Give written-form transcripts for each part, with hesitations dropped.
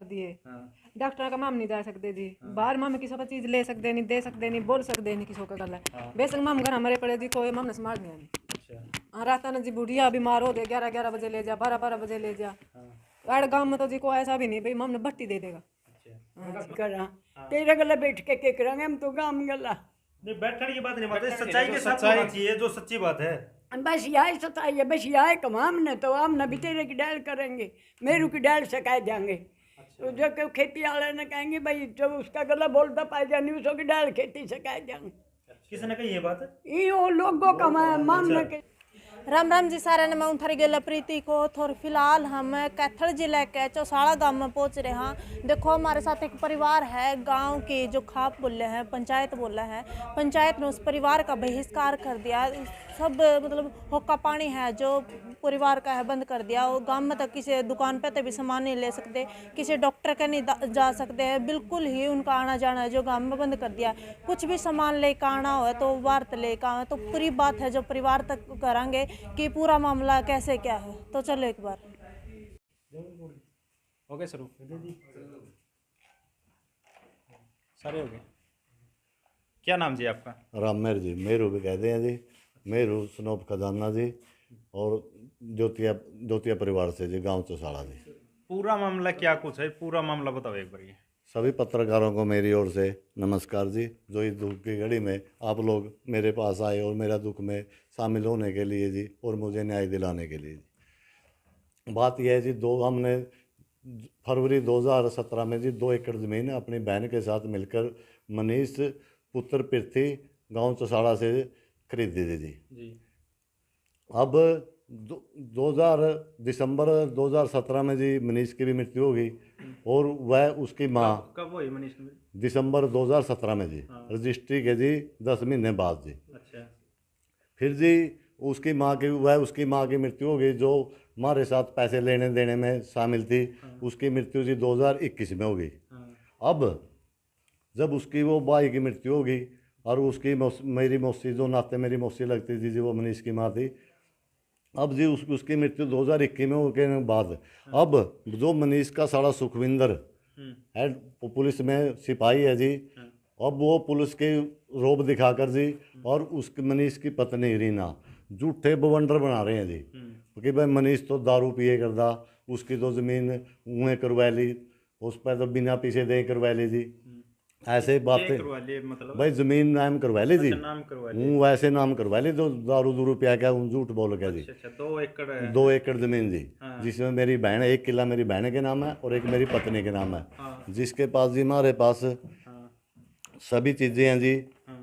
दिए हाँ डॉक्टर का माम नहीं जा सकते जी बाहर माम किसी पर चीज ले सकते नहीं दे सकते नहीं बोल सकते नहीं किसी का गला बेशक माम घर हमारे पड़े जी कोई माम ने संभाल नहीं आनी अच्छा हाँ रात ना जी बुढ़िया बीमार हो गए 11-11 बजे ले जा 12-12 बजे ले जा अड़ गाँव में तो जी को ऐसा भी नहीं भाई माम ने भट्टी दे देगा अच्छा करा तेरे गले बैठ के करांगे हम तो काम गला नहीं बैठने की बात नहीं मतलब सच्चाई के साथ होना चाहिए जो सच्ची बात है। बस यही सताई है बस यही कम हमने तो हमने भी तेरे की डाल करेंगे मेरू की डाल सकाए जाएंगे तो जो कि खेती वाले ने कहेंगे भाई जो उसका गला बोलता पाए जानी उसो की डाल खेती सकाए जाएंगे किसने कही ये बात? ये वो लोगों का मामला के राम राम जी सारे ने मैं उथरी गेला प्रीति को थोर फिलहाल हम कैथल जिले के चौसाड़ा गांव में पहुंच रहे हैं। देखो हमारे साथ एक परिवार है गांव की जो खाप बोले हैं पंचायत बोला है पंचायत ने उस परिवार का बहिष्कार कर दिया सब मतलब होका पानी है जो परिवार का है बंद कर दिया वो गांव में तक किसी दुकान पे तो भी सामान नहीं ले सकते किसी डॉक्टर के नहीं जा सकते हैं बिल्कुल ही उनका आना जाना है जो गांव में बंद कर दिया कुछ भी सामान लेकर आना हो तो वार्त लेकर आना तो पूरी बात है जो परिवार तक करांगे कि पूरा मामला कैसे क्या है तो चलो एक बार हो गए शुरू सारे हो गए। क्या नाम जी आपका? रामेर जी मेरू भी कहते हैं जी मेरू स्नोप खजाना जी और ज्योतिया परिवार से जी गांव चौसाड़ा जी। पूरा मामला क्या कुछ है पूरा मामला बताओ एक बार। ये सभी पत्रकारों को मेरी ओर से नमस्कार जी जो इस दुख की घड़ी में आप लोग मेरे पास आए और मेरा दुख में शामिल होने के लिए जी और मुझे न्याय दिलाने के लिए जी। बात यह है जी हमने फरवरी 2017 में जी 2 एकड़ ज़मीन अपनी बहन के साथ मिलकर मनीष पुत्र पृथ्वी गांव चौसाड़ा से खरीदी थी जी। अब 2000 दिसंबर 2017 में जी मनीष की भी मृत्यु हो गई और वह उसकी माँ कब हुई मनीष की? दिसंबर 2017 में जी रजिस्ट्री के जी 10 महीने बाद जी। अच्छा फिर जी उसकी माँ की मृत्यु हो गई जो हमारे साथ पैसे लेने देने में शामिल थी। उसकी मृत्यु जी 2021 में हो गई। अब जब उसकी वो भाई की मृत्यु हो गई और उसकी मेरी मौसी जो नाते मेरी मौसी लगती थी जी वो मनीष की माँ थी। अब जी उसकी मृत्यु 2021 में होने के बाद अब जो मनीष का साला सुखविंदर है पुलिस में सिपाही है जी। अब वो पुलिस के रोब दिखाकर जी और उसकी मनीष की पत्नी रीना झूठे बवंडर बना रहे हैं जी कि भाई मनीष तो दारू पिए करदा उसकी तो ज़मीन उन्हें करवा ली उस पर तो बिना पीछे दे करवा ली जी। ऐसे बातें मतलब भाई ज़मीन नाम करवा ली जी नाम करवा हूँ वैसे नाम करवा ली जो दारू दूरू पिया क्या झूठ बोल गया जी। अच्छा 2 एकड़ 2 एकड़ ज़मीन जी जिसमें मेरी बहन 1 किला मेरी बहन के नाम है और 1 मेरी पत्नी के नाम है जिसके पास जी हमारे पास सभी चीज़ें हैं जी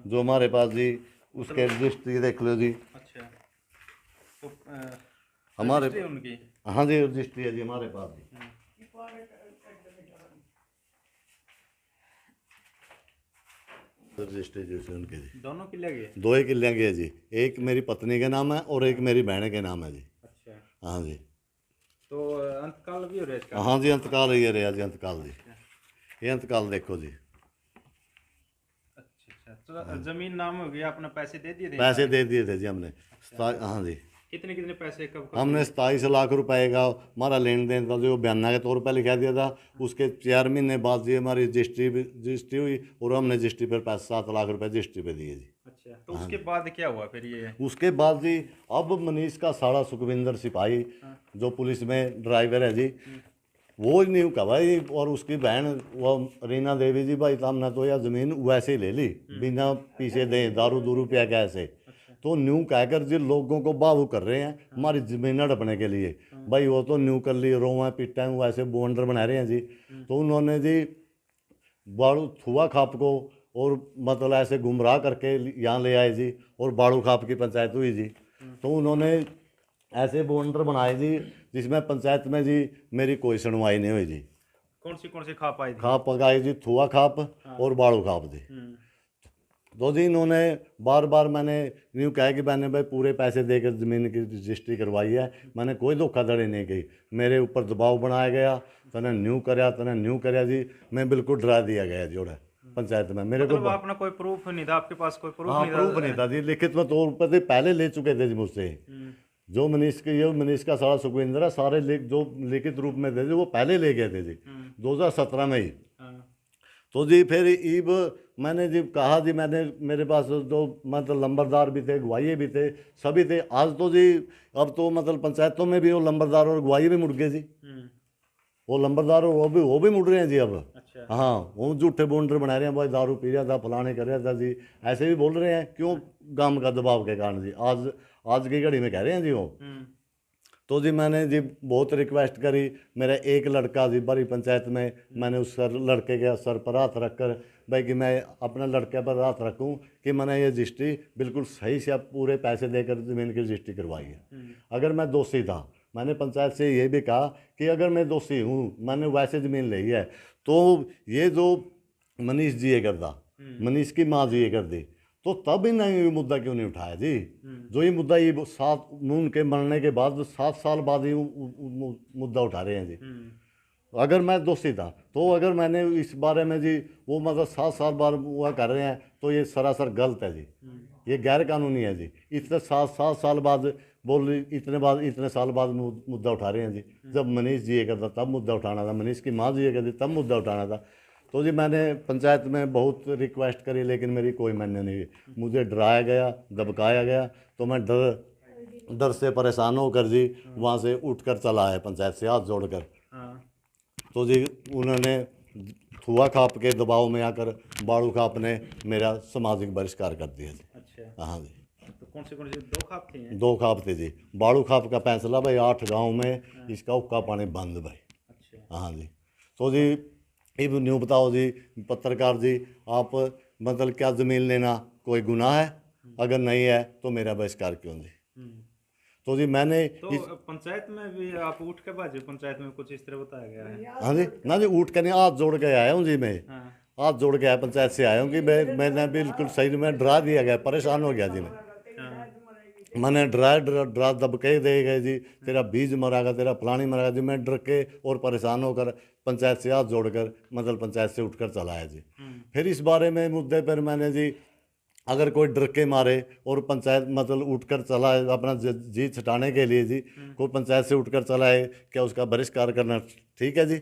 जो हमारे पास जी उसके रजिस्ट्री देख लो जी। अच्छा तो हमारे उनकी हाँ जी रजिस्ट्री है जी हमारे पास जी। रजिस्ट्री जी उनके जी दोनों किले गए 2 ही किले के जी। एक मेरी पत्नी के नाम है और 1 मेरी बहन के नाम है जी। अच्छा हाँ जी तो अंतकाल भी हो रहा है इसका? हाँ जी अंतकाल ये रहा जी अंतकाल जी ये अंतकाल देखो जी। अच्छा तो जमीन नाम हो गया आपने पैसे दे दिए थे? पैसे दे दिए थे जी हमने हाँ जी कितने कितने पैसे कब हमने 27 लाख रुपए का हमारा लेन देन था जो बयाना के तौर पर लिखा दिया था। उसके 4 महीने बाद जी हमारी रजिस्ट्री हुई और हमने रजिस्ट्री पर 7 लाख रुपए रजिस्ट्री पे दिए जी। अच्छा तो उसके बाद क्या हुआ फिर ये? उसके बाद जी अब मनीष का साड़ा सुखविंदर सिपाही जो पुलिस में ड्राइवर है जी वो नहीं कहा भाई और उसकी बहन वो रीना देवी जी भाई हमने तो यह ज़मीन वैसे ही ले ली बिना पीछे दे दारू दूरू पिया के ऐसे तो न्यू कहकर जी लोगों को बाबू कर रहे हैं हमारी ज़मीन हड़पने के लिए। भाई वो तो न्यू कर ली रोवा पिटा वैसे बोंडर बना रहे हैं जी। तो उन्होंने जी बाड़ू थुआ खाप को और मतलब ऐसे गुमराह करके यहाँ ले आए जी और बाड़ू खाप की पंचायत हुई जी। तो उन्होंने ऐसे बोंडर बनाए जी जिसमें पंचायत में जी मेरी कोई सुनवाई नहीं हुई जी। कौन सी खाप आई थी? खाप पकाई जी थुआ खाप और बाड़ू खाप जी। तो जी इन्होंने बार बार मैंने यूँ कहा कि मैंने भाई पूरे पैसे देकर ज़मीन की रजिस्ट्री करवाई है मैंने कोई धोखाधड़ी नहीं की। मेरे ऊपर दबाव बनाया गया तने न्यू कराया जी मैं बिल्कुल डरा दिया गया जी उड़ा पंचायत में। मेरे को अपना कोई प्रूफ नहीं था आपके पास? कोई प्रूफ हाँ नहीं था? प्रूफ नहीं था जी लिखित में तौर पर पहले ले चुके थे जी मुझसे जो मनीष के ये मनीष का सारा सुखविंदर है, सारे जो लिखित रूप में थे जी वो पहले ले गए थे जी 2017 में ही। तो जी फिर ईब मैंने जी कहा जी, मैंने मेरे पास जो मतलब लंबरदार भी थे, गवाही भी थे, सभी थे। आज तो जी अब तो मतलब पंचायतों में भी वो लंबरदार और गवाही भी मुड़ गए जी। वो लंबरदार वो भी मुड़ रहे हैं जी अब। अच्छा। हाँ, वो झूठे बोंडर बना रहे हैं, भाई दारू पी रहा था, फलाने कर रहा था जी, ऐसे भी बोल रहे हैं। क्यों? गांव का दबाव के कारण जी। आज की घड़ी में कह रहे हैं जी वो। तो जी मैंने जी बहुत रिक्वेस्ट करी। मेरा एक लड़का जी बड़ी पंचायत में, मैंने उस लड़के के सर पर हाथ रख कर भाई कि मैं अपने लड़के पर हाथ रखूं कि मैंने ये रजिस्ट्री बिल्कुल सही से पूरे पैसे देकर ज़मीन की रजिस्ट्री करवाई है। अगर मैं दोषी था, मैंने पंचायत से ये भी कहा कि अगर मैं दोषी हूँ, मैंने वैसे ज़मीन ली है, तो ये जो मनीष जी ये करता, मनीष की माँ जी ये कर दी, तो तब इन्होंने ये मुद्दा क्यों नहीं उठाया जी? जो ये मुद्दा ये 7 नून के मरने के बाद 7 साल बाद ही मुद्दा उठा रहे हैं जी। अगर मैं दोषी था, तो अगर मैंने इस बारे में जी वो मतलब 7 साल बाद हुआ कर रहे हैं, तो ये सरासर गलत है जी, ये गैर कानूनी है जी। इतने 7 साल बाद इतने साल बाद मुद्दा उठा रहे हैं जी। जब मनीष जी ये करता तब मुद्दा उठाना था, मनीष की माँ जी ये करती तब मुद्दा उठाना था। तो जी मैंने पंचायत में बहुत रिक्वेस्ट करी, लेकिन मेरी कोई मान्य नहीं हुई। मुझे डराया गया, धमकाया गया, तो मैं डर से परेशान होकर जी वहाँ से उठकर चला आया पंचायत से हाथ जोड़कर। तो जी उन्होंने थुआ खाप के दबाव में आकर बाड़ू खाप ने मेरा सामाजिक बहिष्कार कर दिया जी। अच्छा। हाँ जी। तो कौन से 2 खाप थे हैं? 2 खाप थे जी। बाड़ू खाप का फैसला भाई 8 गांव में इसका हुक्का पानी बंद भाई। अच्छा। हाँ जी। तो जी अब न्यू बताओ जी पत्रकार जी, आप मतलब क्या ज़मीन लेना कोई गुनाह है? अगर नहीं है तो मेरा बहिष्कार क्यों जी? तो जी मैंने तो पंचायत में भी आप उठ के बाजे, पंचायत में कुछ इस तरह बताया गया है? हाँ जी ना जी, उठ के नहीं, हाथ जोड़ के आया हूँ जी मैं। हाथ जोड़ के आया, पंचायत से आया हूँ कि मैंने बिल्कुल सही में डरा दिया गया, परेशान हो गया जी मैंने डरा दबके दे गए जी, तेरा बीज मरागा, तेरा फलानी मरागा जी। मैं डर के और परेशान होकर पंचायत से हाथ जोड़कर मतलब पंचायत से उठकर चला आया जी। फिर इस बारे में मुद्दे पर मैंने जी, अगर कोई डर के मारे और पंचायत मतलब उठकर चला है अपना जी छटाने के लिए जी, कोई पंचायत से उठकर चला है, क्या उसका बहिष्कार करना ठीक है जी?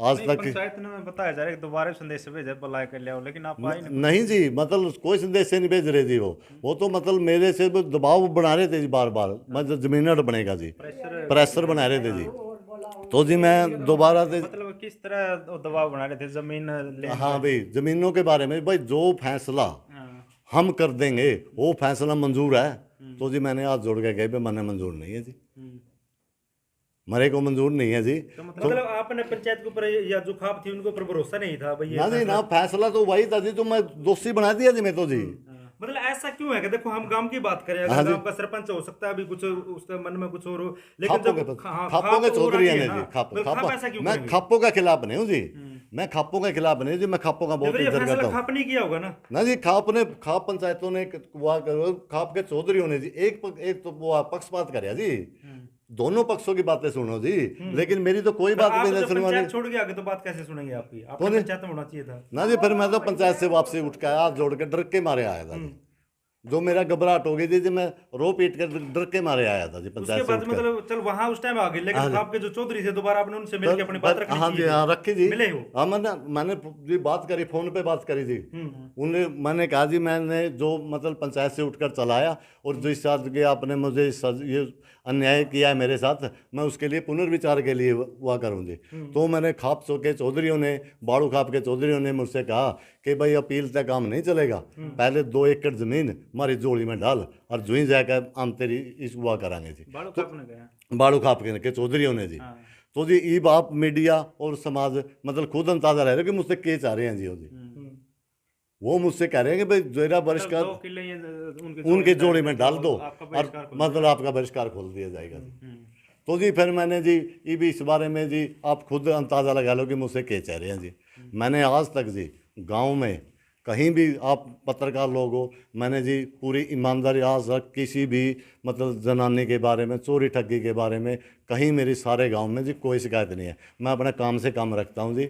आज तक पंचायत ने बताया जा रहा है कि दोबारा संदेश भेजे बुलाए कर लिया, लेकिन आप आए नहीं जी, मतलब कोई संदेश से नहीं भेज रहे जी। वो तो मतलब मेरे से दबाव बना रहे थे जी, बार मतलब जमीनर बनेगा जी, प्रेशर बना रहे थे जी। तो जी मैं दोबारा से मतलब किस तरह दबाव बना रहे थे जमीन ले? हाँ भाई, जमीनों के बारे में भाई जो फैसला हम कर देंगे वो फैसला मंजूर है। तो जी मैंने हाथ जोड़ के कहे पे मैंने मंजूर नहीं है जी, मेरे को मंजूर नहीं है जी। तो मतलब आपने पंचायत के ऊपर या जो खाप थी उनके ऊपर भरोसा नहीं था भाई? ना जी ना, फैसला तो वही था जी, तो मैं दोषी बना दिया जी मैं तो जी। मतलब ऐसा क्यों है कि देखो हम गांव की बात करें, अगर गांव का सरपंच हो सकता है अभी कुछ उसके मन में कुछ और हो, लेकिन जब खापों के चौधरी है जी, मैं खापों का खिलाफ नहीं हूँ जी, मैं खापों के खिलाफ नहीं जी, मैं खापों का बहुत इज्जत करता हूँ। खाप नहीं किया होगा ना जी, खाप पंचायतों ने खाप के चौधरी ने जी एक तो वो पक्षपात कराया जी, दोनों पक्षों की बातें सुनो जी, लेकिन मेरी तो कोई बात नहीं सुनवानी। छोड़ के आगे तो बात कैसे सुनेंगे आपकी? आपको पंचायत में होना चाहिए था ना जी। फिर मैं तो पंचायत से वापसी उठ के हाथ जोड़ के डर के मारे आया था, जो मेरा घबराहट हो गई थी, मैं रो पीट कर डर के मारे आया था जी पंचायत से। मतलब चल वहां उस टाइम आ गए, लेकिन आपके जो चौधरी थे दोबारा आपने उनसे मिलकर अपनी बात रखी? हाँ जी, हाँ रखी जी, मिले हो? हाँ मैंने जी बात करी, फोन पे बात करी जी। उन्हें मैंने कहा जी मैंने जो मतलब पंचायत से उठकर चलाया और जिस साथ के आपने मुझे ये अन्याय किया है मेरे साथ, मैं उसके लिए पुनर्विचार के लिए हुआ करूँ जी। तो मैंने खाप के चौधरियों ने, बाड़ू खाप के चौधरियों ने मुझसे कहा कि भाई अपील तक काम नहीं चलेगा, पहले 2 एकड़ जमीन हमारी जोड़ी में डाल और जुई जाकर हम तेरी इस हुआ करांगे जी। बाड़ू खाप के चौधरियों ने जी। तो जी ई बाप मीडिया और समाज मतलब खुद अंदाजा रह रहे कि मुझसे के चाह रहे हैं जी। वो मुझसे कह रहे हैं कि भाई जेरा बहिष्कार उनके जोड़े में डाल दो और मतलब आपका बहिष्कार खोल दिया जाएगा। तो जी फिर मैंने जी ये भी इस बारे में जी आप खुद अंदाज़ा लगा लो कि मुझसे क्या चाह रहे हैं जी। मैंने आज तक जी गांव में कहीं भी आप पत्रकार लोग हो, मैंने जी पूरी ईमानदारी आज तक किसी भी मतलब जनानी के बारे में, चोरी ठगी के बारे में कहीं मेरी सारे गांव में जी कोई शिकायत नहीं है। मैं अपना काम से काम रखता हूं जी।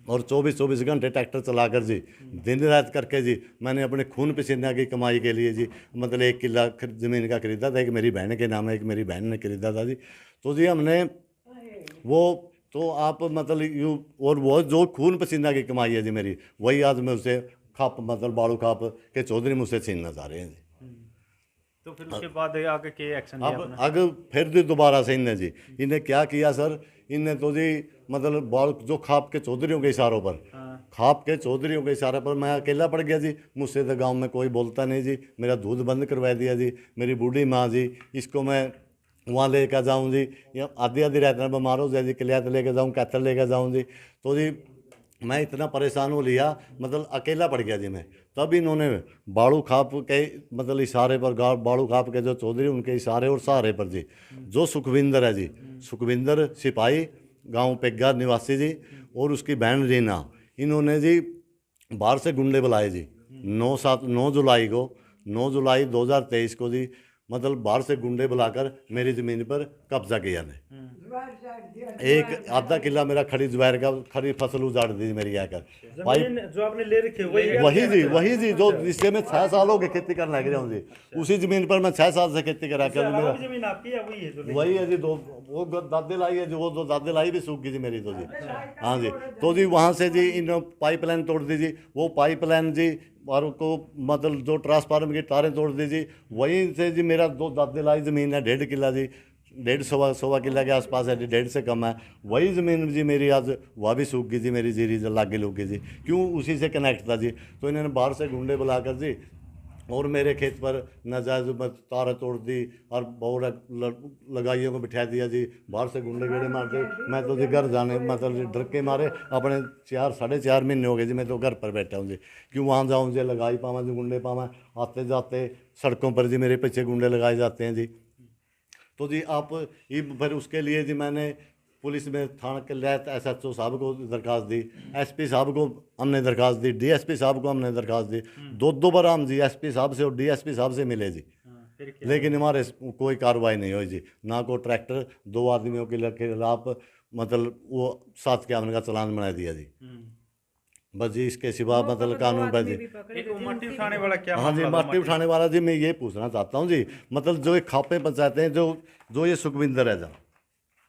और 24-24 घंटे ट्रैक्टर चलाकर जी दिन रात करके जी मैंने अपने खून पसीना की कमाई के लिए जी मतलब 1 किला ज़मीन का खरीदा था, एक मेरी बहन के नाम है, एक मेरी बहन ने खरीदा था जी। तो जी हमने वो तो आप मतलब यूँ और वो जो खून पसीना की कमाई है जी मेरी, वही आज मैं उसे खाप मतलब बाड़ू खाप के चौधरी मुझसे छीनना चाह रहे हैं जी। तो फिर उसके बाद आगे के एक्शन लिया अब अगर फिर भी दोबारा से इनने जी इन्हें क्या किया सर, इनने तो जी मतलब बाल जो खाप के चौधरियों के इशारों पर खाप के चौधरियों के इशारे पर मैं अकेला पड़ गया जी। मुझसे तो गांव में कोई बोलता नहीं जी, मेरा दूध बंद करवा दिया जी। मेरी बूढ़ी माँ जी, इसको मैं वहाँ लेकर जाऊँ जी, या आधी आधी रात में बीमार हो जाए जी, कलियात लेकर जाऊँ, कैथल लेकर जाऊँ जी। तो जी मैं इतना परेशान हो लिया, मतलब अकेला पड़ गया जी मैं। तब इन्होंने बाड़ू खाप के मतलब इशारे पर बाड़ू खाप के जो चौधरी उनके इशारे और सहारे पर जी जो सुखविंदर है जी, सुखविंदर सिपाही गांव पेग्गा निवासी जी और उसकी बहन रीना, इन्होंने जी बाहर से गुंडे बुलाए जी 9 जुलाई 2023 को जी मतलब बाहर से गुंडे बुलाकर मेरी ज़मीन पर कब्जा किया ने। एक आधा किला मेरा खड़ी ज्वार का खड़ी फसल उजाड़ दी मेरी आकर। जमीन जो आपने ले रखी है वही जी जो जिससे मैं 6 साल हो गए खेती करने लग रहा हूँ जी, उसी जमीन पर मैं 6 साल से खेती करा कर मेरा जमीन आपकी है वही है जो वही है जी। दो वो दादे लाई है जो वो दो दादे लाई भी सूख गई जी मेरी तो जी। हाँ जी, तो जी वहाँ से जी इन पाइपलाइन तोड़ दी जी, वो पाइपलाइन जी और को मतलब जो ट्रांसफार्मर की तारें तोड़ दी जी। वहीं से जी मेरा 2 दादे लाई ज़मीन है 1.5 किला जी, 1.5 किला के आसपास है जी, 1.5 से कम है। वही ज़मीन जी मेरी आज वह भी सूख गई जी, मेरी जीरी लागे लूग गई जी, क्यों उसी से कनेक्ट था जी। तो इन्होंने बाहर से गुंडे बुलाकर जी और मेरे खेत पर नाजायज़ तार तोड़ दी और बहुत लगाइयों को बिठा दिया जी। बाहर से गुंडे गेड़े मारते, मैं तो जी घर जाने मतलब डर के मारे अपने 4-4.5 महीने हो गए जी मैं तो घर पर बैठा हूँ जी, क्यों वहाँ जाऊँ जी लगाई पावा जी गुंडे पावा। आते जाते सड़कों पर जी मेरे पीछे गुंडे लगाए जाते हैं जी। तो जी आप ये फिर उसके लिए जी मैंने पुलिस में थाना के लहत SHO साहब को दरखास्त दी, SP साहब को हमने दरखास्त दी, DSP साहब को हमने दरखास्त दी। 2 बार हम जी SP साहब से और DSP साहब से मिले जी, लेकिन हमारे कोई कार्रवाई नहीं हुई जी। ना को ट्रैक्टर 2 आदमियों के खिलाफ मतलब वो 751 का चालान बना दिया जी। बस जी इसके सिवा मतलब कानून पर जी एक मट्टी उठाने वाला क्या हाँ जी मट्टी उठाने वाला जी मैं ये पूछना चाहता हूँ जी, मतलब जो ये खापे पंचायतें हैं जो ये सुखविंदर है जा,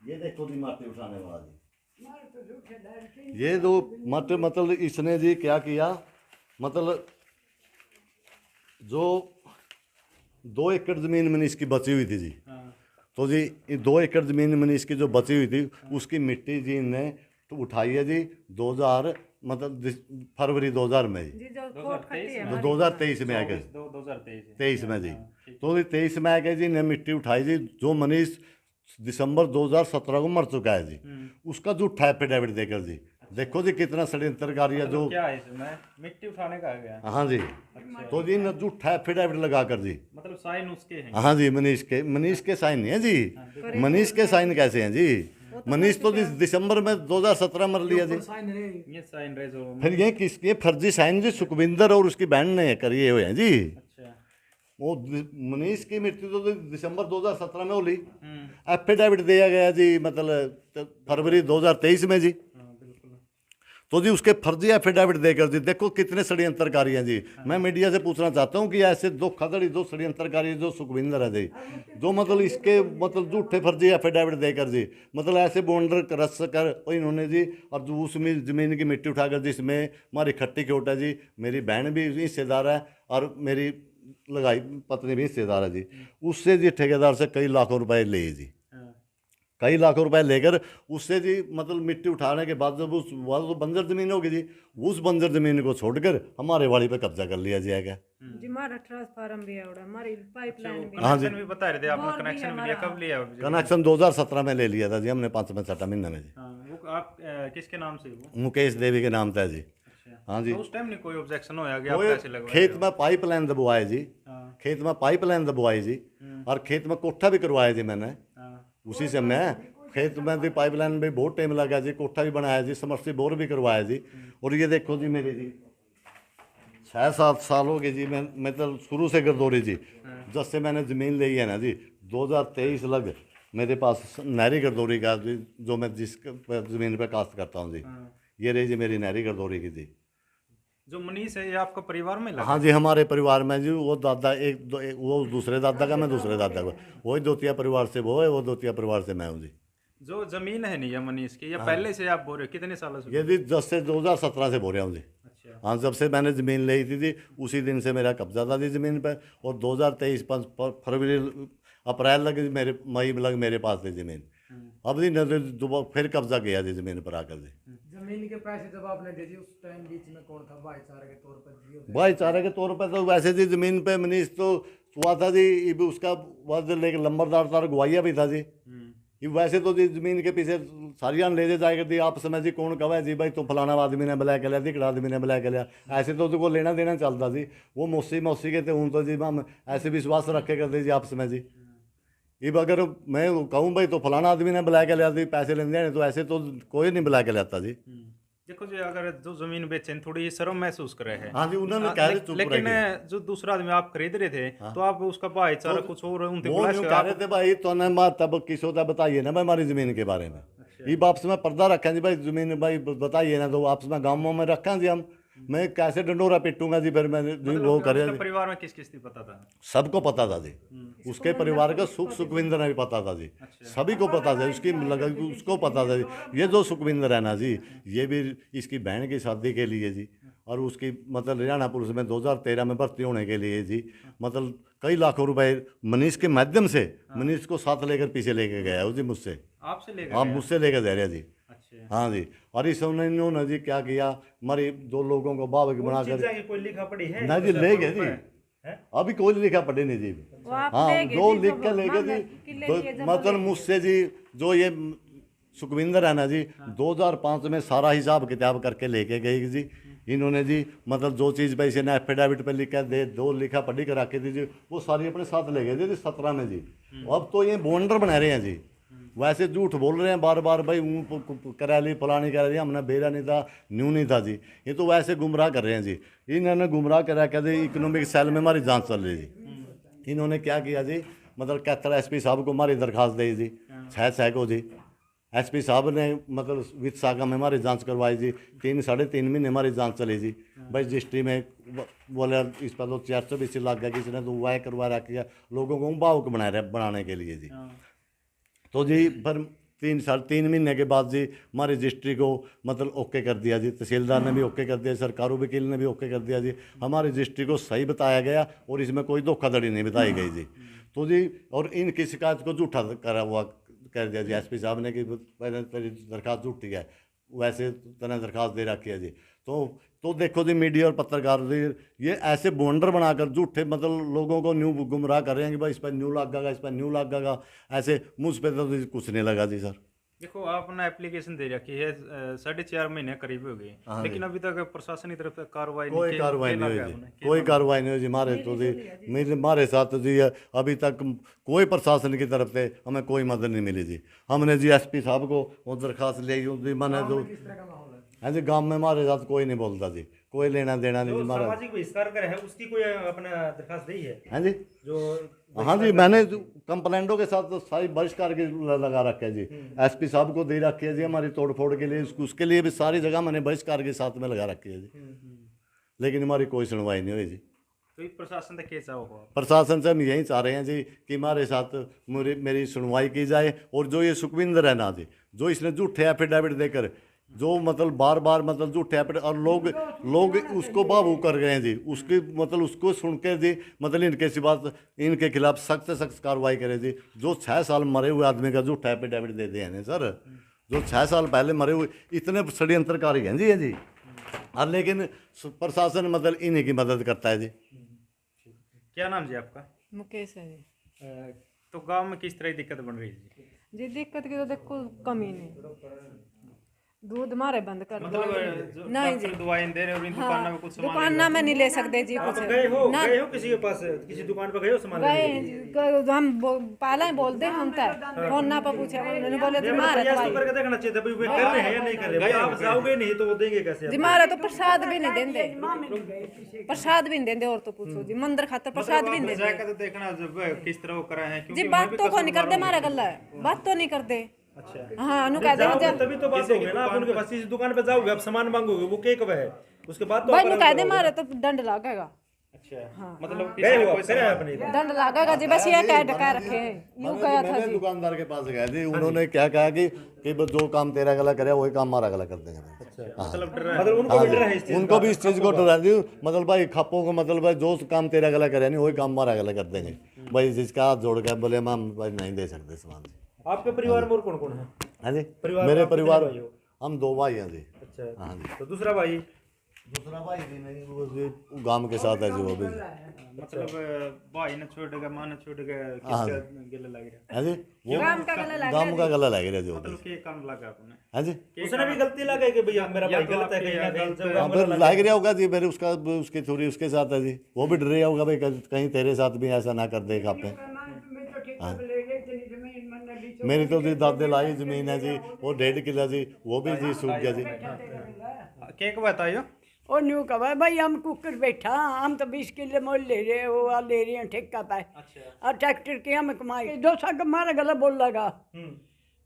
ये देखो जी मट्टी उठाने वाला जी, ये जो मट मतलब इसने जी क्या किया, मतलब जो 2 एकड़ ज़मीन मैंने इसकी बची हुई थी जी। तो जी 2 एकड़ ज़मीन मैंने इसकी जो बची हुई थी उसकी मिट्टी जी ने तो उठाई है जी 2000 मतलब फरवरी 2000 में जी, 2023 में आ गए 23 में जी। तो 23 में आ गए जी ने मिट्टी उठाई जी, जो मनीष दिसंबर 2017 को मर चुका है जी, उसका जो एफिडेविट देकर जी देखो जी कितना षड्यंत्रकारी है जो क्या है इसमें मिट्टी उठाने का आ गया। हाँ जी, तो जी न जो एफिडेविट लगाकर जी मतलब साइन उसके हैं। हाँ जी मनीष के साइन नहीं है जी, मनीष के साइन कैसे हैं जी, मनीष तो दिसंबर में 2017 मर लिया जी। ये साइन रहे जो फिर ये किसके फर्जी साइन जी सुखविंदर और उसकी बहन ने करिए हुए हैं जी। अच्छा वो मनीष की मृत्यु तो दिसंबर 2017 में होली, एफिडेविट दिया गया जी मतलब फरवरी 2023 में जी। तो जी उसके फर्जी एफिडेविट देकर जी देखो कितने षड्यंत्रकारी हैं जी। मैं मीडिया से पूछना चाहता हूँ कि ऐसे 2 खदड़ी 2 षड्यंत्रकारी जो सुखविंदर है जी, जो मतलब इसके मतलब झूठे फर्जी एफिडेविट देकर जी मतलब ऐसे बॉन्डर रस कर और इन्होंने जी और जो उसमें ज़मीन की मिट्टी उठाकर जिसमें हमारी खट्टी खोट है जी, मेरी बहन भी हिस्सेदार है और मेरी लगाई पत्नी भी हिस्सेदार है जी, उससे जी ठेकेदार से कई लाखों रुपए लिए जी, कई लाखों रुपए लेकर उससे जी मतलब मिट्टी उठाने के बाद जब उस वो बंजर ज़मीन होगी जी, उस बंजर ज़मीन को छोड़कर हमारे वाड़ी पे कब्जा कर लिया जाएगा जी। हमारा ट्रांसफार्मर भी है और हमारी पाइपलाइन भी हाँ जी, कनेक्शन भी बता रहे थे आपने, कनेक्शन भी लिया कब लिया? कनेक्शन 2017 में ले लिया था जी हमने 5-6 महीने में जी। वो आप किसके नाम से वो? मुकेश देवी के नाम था जी। हाँ जी, तो उस टाइम नहीं कोई ऑब्जेक्शन होया कि आप कैसे लगवाए? खेत में पाइपलाइन दबवाए जी, खेत में पाइपलाइन दबवाई जी और खेत में कोठा भी करवाया जी मैंने, उसी से मैं खेत में भी पाइपलाइन भी बहुत टाइम लगा जी, कोठा भी बनाया जी, समर्सी बोर भी करवाया जी। और ये देखो जी मेरी जी 6-7 साल हो गए जी, मैं तो शुरू से गर्दौरी जी, जब से मैंने ज़मीन ली है ना जी 2023 लग मेरे पास नहरी गर्दौरी का जी, जो मैं जिस ज़मीन पर काश्त करता हूँ जी, ये रही जी मेरी नहरी गरदौरी की जी। जो मनीष है ये आपका परिवार में लगा? हाँ जी, हमारे परिवार में जी वो दादा वो दूसरे दादा का, मैं दूसरे दादा का, वही दोतिया परिवार से वो है, वो दोतिया परिवार से मैं हूँ जी। जो जमीन है नहीं ये मनीष की, या पहले से आप बोल रहे हो? कितने सालों से? ये जी 2017 से बोल रहा हूँ जी। अच्छा। हाँ, जब से मैंने ज़मीन ली थी जी उसी दिन से मेरा कब्जा था जी ज़मीन पर, और 2023 फरवरी अप्रैल लग मेरे मई लग मेरे पास थी ज़मीन। अब जी दोबारा फिर कब्जा किया जी ज़मीन पर आकर जी। जमीन के पैसे जब आपने दे दिए उस टाइम बीच में कौन था भाईचारे के तौर पर दिए होते? भाईचारे के तौर पर तो वैसे जी ज़मीन पे मनीष तो हुआ था जी, ये भी उसका बाद लेकिन लंबरदार तार गवाइया भी था जी। ये वैसे तो जी ज़मीन के पीछे सारियां ले जाएगा दी आपस में जी, कौन कहे जी भाई तो फलाना आदमी ने बुलाया के लिया, दिकड़ा आदमी ने बुलाया के लिया, ऐसे तो उसको लेना देना चलता जी। वो मौसी के थे हूँ तो जी हम ऐसे विश्वास रखे करते जी आपस में जी। अब अगर मैं कहूँ भाई तो फलाना आदमी ने बुला के लिया थी पैसे लेने देने, तो ऐसे तो कोई नहीं बुला के लाता जी। देखो जी, अगर जो जमीन बेचे थोड़ी शर्म महसूस कर रहे हैं। हाँ जी, उन्होंने कह रहे चुप लेकिन रहे। जो दूसरा आदमी आप खरीद रहे थे तो आप उसका भाईचारा कुछ और उनके वो यूं कह रहे थे भाई तो ने तब किस होता बताइए ना भाई हमारी जमीन के बारे में। ये आपस में पर्दा रखें जी भाई जमीन भाई बताइए ना, तो आपस में गाँवों में रखा जी हम, मैं कैसे डंडोरा पीटूंगा जी। फिर मैंने वो करे उसके परिवार में किस किस की पता था? सबको पता था जी, उसके परिवार का सुखविंदर ने भी पता था जी, सभी को पता था, उसकी लगा उसको पता था जी। ये जो सुखविंदर है ना जी, ये भी इसकी बहन की शादी के लिए जी, और उसकी मतलब हरियाणा पुलिस में 2013 में भर्ती होने के लिए जी, मतलब कई लाखों रुपए मनीष के माध्यम से मनीष को साथ लेकर पीछे लेके गया है जी मुझसे। आपसे लेकर? हाँ, मुझसे लेकर जा रहा जी। अच्छा। हाँ जी, और इस इन्होंने जी क्या किया, हमारे 2 लोगों को बाबा बना कर कोई लिखा पड़ी है ना जी ले गए जी। अभी कोई लिखा पढ़े नहीं जी। हाँ, 2 लिख के ले गए जी। मतलब मुझसे जी जो ये सुखविंदर है ना जी, 2005 में सारा हिसाब किताब करके लेके गई जी इन्होंने जी। मतलब जो चीज़ भाई इसे एफिडेविट पे लिखा दे 2 लिखा पढ़ी कर रखे थी जी, वो सारी अपने साथ ले गए थे 17 में जी। अब तो ये बॉन्डर बना रहे हैं जी, वैसे झूठ बोल रहे हैं बार बार भाई करैली फलानी कह रही हमने बेरा नहीं था, न्यू नहीं था जी। ये तो वैसे गुमराह कर रहे हैं जी। इन्होंने गुमराह करा कहते इकोनॉमिक सेल में हमारी जांच चल रही जी। इन्होंने क्या किया जी, मतलब कैथल एसपी साहब को हमारी दरखास्त दी जी 6 को जी। एसपी साहब ने मतलब वित्त शाखा में हमारी जांच करवाई जी, 3-3.5 महीने हमारी जांच चली जी। भाई रजिस्ट्री में बोले इस पर तो 420 लाख गया, किसी ने तो वाह करवा रखा लोगों को भावुक बनाने के लिए जी। तो जी फिर 3-3.5 महीने के बाद जी हमारी रजिस्ट्री को मतलब ओके कर दिया जी, तहसीलदार ने भी ओके कर दिया, सरकारी वकील ने भी ओके कर दिया जी। हमारी रजिस्ट्री को सही बताया गया और इसमें कोई धोखाधड़ी नहीं बताई गई जी। तो जी और इनकी शिकायत को झूठा करा हुआ कर दिया जी एसपी साहब ने कि पहले तेरी दरखास्त झूठी है, वैसे तूने दरखास्त दे रखी है जी। तो देखो जी मीडिया और पत्रकार जी ये ऐसे बॉन्डर बनाकर झूठे मतलब लोगों को न्यू गुमराह कर रहे हैं कि भाई इस पर न्यू लगेगा, इस पर न्यू लगेगा, ऐसे मुझ पर तो कुछ नहीं लगा जी। सर देखो आपने एप्लीकेशन दे रखी है 4.5 महीने करीब हो गए, लेकिन अभी तक प्रशासन की तरफ से कार्रवाई कोई कार्रवाई नहीं हुई जी, कोई कार्रवाई नहीं हुई जी हमारे तो जी। हमारे साथ जी अभी तक कोई प्रशासन की तरफ से हमें कोई मदद नहीं मिली जी। हमने जी एसपी साहब को वो दरखास्त ले जी, मैंने तो हाँ जी गाँव में हमारे साथ कोई नहीं बोलता जी, कोई लेना देना नहीं जी हमारा। सामाजिक बहिष्कार कर है उसकी कोई अपना दरखास्त दी है? हाँ जी जो हाँ जी मैंने कंप्लेंटों के साथ तो सारी बहिष्कार की लगा रखे है जी, एसपी साहब को दे रखी है जी हमारी तोड़फोड़ के लिए, उसके लिए भी सारी जगह मैंने बहिष्कार के साथ में लगा रखी है जी। लेकिन हमारी कोई सुनवाई नहीं हुई जी। तो प्रशासन तक कैसा होगा? प्रशासन से हम यही चाह रहे हैं जी कि हमारे साथ मेरी सुनवाई की जाए, और जो ये सुखविंदर है ना जी, जो इसने झूठे एफिडेविट देकर जो मतलब बार बार मतलब झूठे एफिडेविट और लोग उसको बाबू कर गए हैं जी, उसकी मतलब उसको सुन के जी मतलब इनके खिलाफ सख्त से सख्त कार्रवाई करें जी। जो 6 साल मरे हुए आदमी का झूठा एफिडेविट दे दिए हैं सर, जो 6 साल पहले मरे हुए इतने षड्यंत्रकारी हैं जी ये जी। और लेकिन प्रशासन मतलब इन्हीं की मदद करता है जी। क्या नाम जी आपका? मुकेश है जी। तो गांव में किस तरह की दिक्कत बन रही है जी दिक्कत की तो देखो कमी नहीं, दूध मारे बंद कर नहीं जी, दवाएं दे रहे और इन दुकानों में कुछ सामान दुकान में नहीं ले सकते जी कुछ। गए हो किसी के पास, किसी दुकान पर गए हो सामान गए हम पहले ही बोलते हैं हम तक फोन ना पर पूछे, उन्होंने बोले जी मारे तो करके देखना चाहिए था भाई वे कर रहे हैं या नहीं कर रहे। आप जाओगे नहीं तो वो देंगे कैसे? जी मारे तो प्रसाद भी नहीं देंगे, प्रसाद भी नहीं देंगे, और तो पूछो जी मंदिर खातर प्रसाद भी नहीं देंगे तो देखना जब किस तरह वो करा है, जी। बात तो को नहीं करते हमारा गला है, बात तो नहीं करते अच्छा हाँ उन्होंने कह देंगे जाओगे तभी तो बात होगी ना, आप उनके पास इस दुकान पे जाओगे, आप सामान मांगोगे, वो के कब है, उसके बाद तो भाई आप उन्होंने कह दे मारे तो दंड लगेगा, अच्छा मतलब गए हो आप, करे अपने दंड लगेगा जी, बस ये कह डका रखे यूं कहा था मैंने जी। दुकानदार के पास गया जी, उन्होंने क्या कहा कि बस जो काम तेरा गला करे वही काम हमारा गला कर देंगे। मतलब डर रहा है। मतलब उनको भी डर है इस चीज उनको भी इस चीज को डरा दी, मतलब भाई खप्पों को, मतलब भाई जो काम तेरा गला करे नहीं वही काम हमारा गला कर देंगे भाई, जिसका हाथ जोड़ के बोले हम भाई नहीं दे सकते सामान। आपके परिवार में और कौन कौन है? हाँ जी, परिवार में मेरे आप कितने परिवार भाई हो? हम 2 भाई हैं जी। अच्छा हाँ जी, तो दूसरा भाई दूसरा भाई जी नहीं, वो जी गांव के साथ है जी, वो भी। मतलब भाई ने छोड़ गया, मां ने छोड़ गया, किसका गले लग रहा हाँ जी, वो गाम का गला लग गांव का गला लग रहा जी, वो भी। मतलब के काम लगा आपने? हाँ जी, उसने भी गलती लगा कि भैया मेरा भाई गलत है कहीं ना कहीं, जब हाँ, हम फिर गलत लग रहा होगा जी, मेरे उसका उसकी थोड़ी उसके साथ है जी, वो भी डर रहा होगा भाई कहीं तेरे साथ भी ऐसा ना कर दे खापे। मेरी तो जी दादे लाई जमीन है जी, वो 1.5 किला जी, वो भी जी सूख गया जी। के को बताइयो? और न्यू कहा भाई हम कुकर बैठा, हम तो 20 किलो मोल ले रहे हो, आ ले रहे हैं ठेका पे, और ट्रैक्टर की हम कमाई 200 का हमारा गला बोल लगा।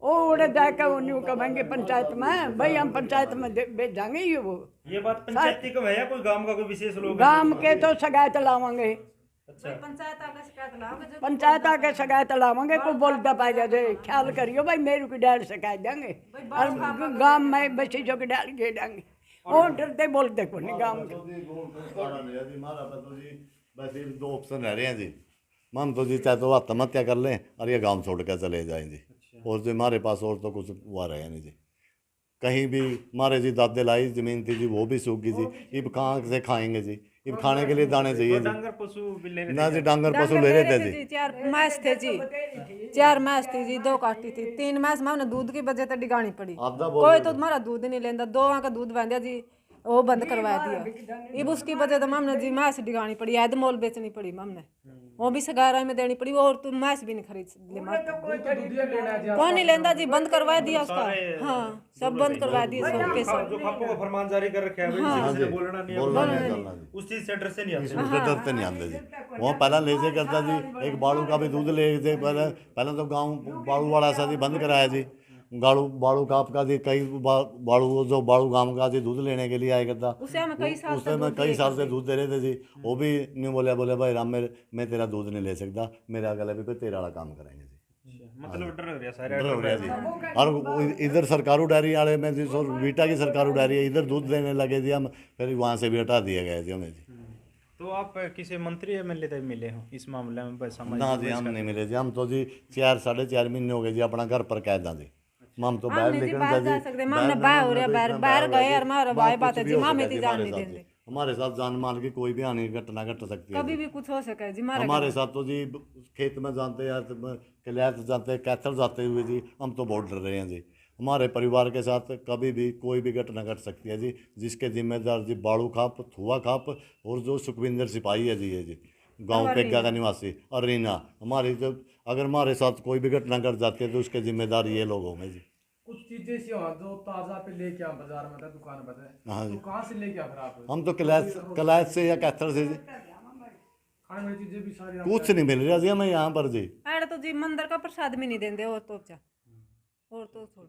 ओ उड़े जाकर वो न्यू कहेंगे पंचायत में, भाई हम पंचायत में भेजांगे वो। ये बात पंचायती का है या कोई गांव का कोई विशेष लोग? गांव के तो शिकायत लावांगे, पंचायत आके शिकायत लाओगे जो पंचायत आके शिकायत लावांगे, कोई बोलता पाएगा जो ख्याल करियो भाई मेरे को डाल शिकायत देंगे, और गांव में बच्ची जो के डाल के देंगे, वो डरते बोलते को नहीं गांव के। बस ये 2 ऑप्शन रह रहे हैं जी, हम तो जी चाहे तो आत्महत्या कर लें और ये गांव छोड़ कर चले जाएं जी, और जो हमारे पास और तो कुछ हुआ रहा नहीं जी। कहीं भी हमारे जी दादे लाई जमीन थी जी, वो भी सूख गई जी, अब कहाँ से खाएंगे जी, अब खाने के लिए दाने चाहिए जी। डांगर पशु भी ले रहे ना जी, डांगर पशु ले रहे थे जी। 4 मैस थे जी, 4 मैस थी जी, 2 काटी थी, 3 मैस में हमने दूध की वजह से डिगानी पड़ी, आपदा बोल कोई तो तुम्हारा दूध नहीं लेंदा, 2 का दूध बंद जी, वो बंद करवा दिया, अब उसकी वजह तो हमने जी मैस डिगानी पड़ी, ऐद मोल बेचनी पड़ी हमने, वो भी 11 में देनी पड़ी, और तुम मैस भी नहीं खरीद ले, कौन नहीं लेंदा जी, बंद करवा दिया उसका, हाँ सब बंद करवा दिए सब के सब। जो खप्पों का फरमान जारी कर रखा है भाई, किसी से बोलना नहीं है, बोलना नहीं चलना जी, उस चीज से डर से नहीं आते। उसके डरते नहीं आते जी। वो पहला ले से करता जी, एक बाड़ू का भी दूध ले थे पहले तो गाँव बाड़ू वाला सा जी बंद कराया जी, बाड़ू का आपका जी, कई बाड़ू जो बाड़ू गांव का जी दूध लेने के लिए आया करता, उसे हमें कई साल उससे मैं कई साल से दूध दे रहे थे जी, वो भी नहीं बोले भाई राम मैं तेरा दूध नहीं ले सकता, मेरे अगले भी कोई तेरा वाला काम करेंगे जी। मतलब डर हो रहा सारे डर हो रहा जी, और इधर सरकारू डेयरी वाले में जी, वीटा की सरकारू डेयरी है, इधर दूध देने लगे जी, हम फिर वहाँ से भी हटा दिए गए जी हमें जी। तो आप किसी मंत्री एमएलए तक मिले हो इस मामले में? ना जी हम नहीं मिले जी, हम तो जी 4-4.5 महीने हो गए जी अपना घर पर कैद हैं जी, हम तो बाहर लेकिन जा सकते, मामने बाहर हो रहा, बाहर गए और हमारा भाई बात है जी, मामे ती जान नहीं देंगे, हमारे साथ जान माल की कोई भी हानि घटना घट सकती है कभी भी कुछ हो सके जी, हमारे हमारे साथ तो जी खेत में जाते या कलैत जाते कैथल जाते हुए जी, हम तो बहुत डर रहे हैं जी। हमारे परिवार के साथ कभी भी कोई भी घटना घट सकती है जी, जिसके जिम्मेदार जी बाड़ू खाप, थुआ खाप, और जो सुखविंदर सिपाही है जी, ये जी गांव पेग्गा का निवासी, और रीना हमारी, जब अगर हमारे साथ कोई भी घटना घट जाती है तो उसके जिम्मेदार ये लोग होंगे जी। कुछ चीजें सी हो जो ताजा पे लेके आ बाजार में था, दुकान पे थे, हाँ जी, तो कहाँ से लेके आ फिर आप? हम तो कलैत से या कैथल से जी, खाने वाली चीजें भी सारी कुछ नहीं मिल रहा जी हमें यहाँ पर जी। अरे तो जी मंदिर का प्रसाद भी नहीं देंगे, और तो छोड़